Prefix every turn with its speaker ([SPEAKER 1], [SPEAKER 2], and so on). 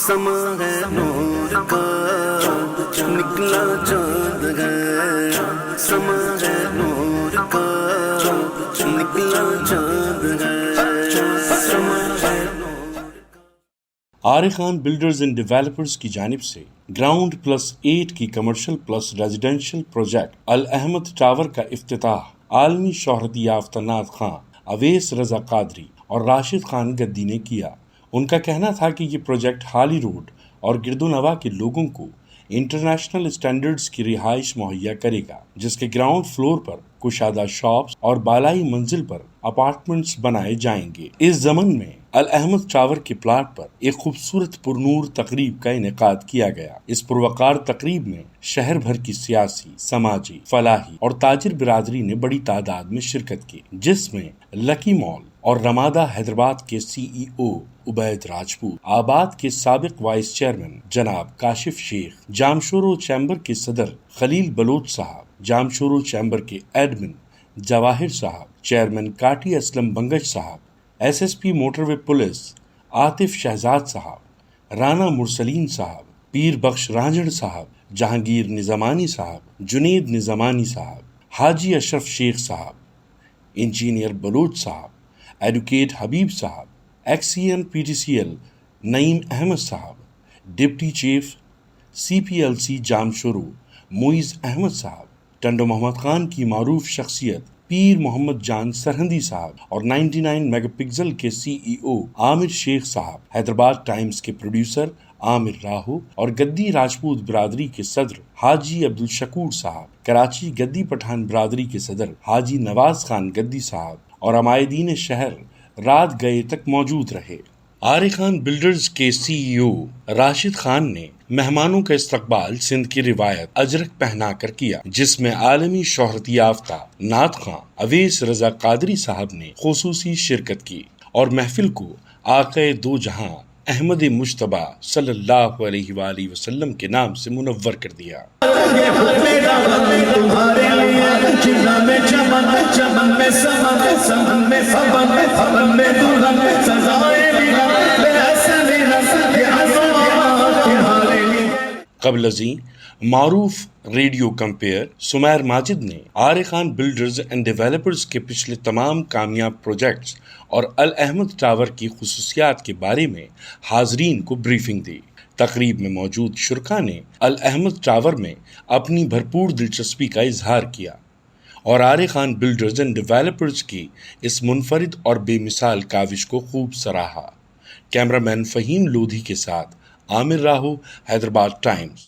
[SPEAKER 1] سما ہے نور کا نکلا چاند ہے، سما ہے نور کا نکلا چاند ہے، سما ہے نور کا۔
[SPEAKER 2] Arif Khan builders and developers کی جانب سے گراؤنڈ +8 کی کمرشل + ریزیڈینشل پروجیکٹ الاحمد ٹاور کا افتتاح عالمی شہرت یافتہ نعت خواں اویس رضا قادری اور راشد خان گدی نے کیا۔ ان کا کہنا تھا کہ یہ پروجیکٹ ہالی روڈ اور گرد و نواح کے لوگوں کو انٹرنیشنل اسٹینڈرڈز کی رہائش مہیا کرے گا، جس کے گراؤنڈ فلور پر کشادہ شاپس اور بالائی منزل پر اپارٹمنٹس بنائے جائیں گے۔ اس ضمن میں الاحمد ٹاور کے پلاٹ پر ایک خوبصورت پرنور تقریب کا انعقاد کیا گیا۔ اس پروقار تقریب میں شہر بھر کی سیاسی، سماجی، فلاحی اور تاجر برادری نے بڑی تعداد میں شرکت کی، جس میں لکی مال اور رمادہ حیدرآباد کے CEO عبید راجپوت، آباد کے سابق وائس چیئرمین جناب کاشف شیخ، جامشورو چیمبر کے صدر خلیل بلوچ صاحب، جامشورو چیمبر کے ایڈمن جواہر صاحب، چیئرمین کاٹی اسلم بنگش صاحب، SSP موٹر وے پولیس عاطف شہزاد صاحب، رانا مرسلین صاحب، پیر بخش رانجھڑ صاحب، جہانگیر نظامانی صاحب، جنید نظامانی صاحب، حاجی اشرف شیخ صاحب، انجینئر بلوچ صاحب، ایڈوکیٹ حبیب صاحب، XCN PTCL نعیم احمد صاحب، deputy chief CPLC Jamshoro Moeez Ahmed صاحب، ٹنڈو محمد خان کی معروف شخصیت پیر محمد جان سرہندی صاحب اور 99 میگا پکسل کے CEO عامر شیخ صاحب، حیدرآباد ٹائمز کے پروڈیوسر عامر راہو اور گدی راجپوت برادری کے صدر حاجی عبدالشکور صاحب، کراچی گدی پٹھان برادری کے صدر حاجی نواز خان گدی صاحب اور عمائدین شہر رات گئے تک موجود رہے۔ عارف خان بلڈرز کے CEO راشد خان نے مہمانوں کا استقبال سندھ کی روایت اجرک پہنا کر کیا، جس میں عالمی شہرت یافتہ نعت خواں اویس رضا قادری صاحب نے خصوصی شرکت کی اور محفل کو آقائے دو جہاں احمد مجتبیٰ صلی اللہ علیہ وآلہ وسلم کے نام سے منور کر دیا۔ قبل ازیں معروف ریڈیو کمپیئر سمیر ماجد نے Arif Khan builders and developers کے پچھلے تمام کامیاب پروجیکٹس اور الاحمد ٹاور کی خصوصیات کے بارے میں حاضرین کو بریفنگ دی۔ تقریب میں موجود شرکاء نے الاحمد ٹاور میں اپنی بھرپور دلچسپی کا اظہار کیا اور Arif Khan builders and developers کی اس منفرد اور بے مثال کاوش کو خوب سراہا۔ کیمرہ مین فہیم لودھی کے ساتھ عامر راہو، حیدرآباد ٹائمز۔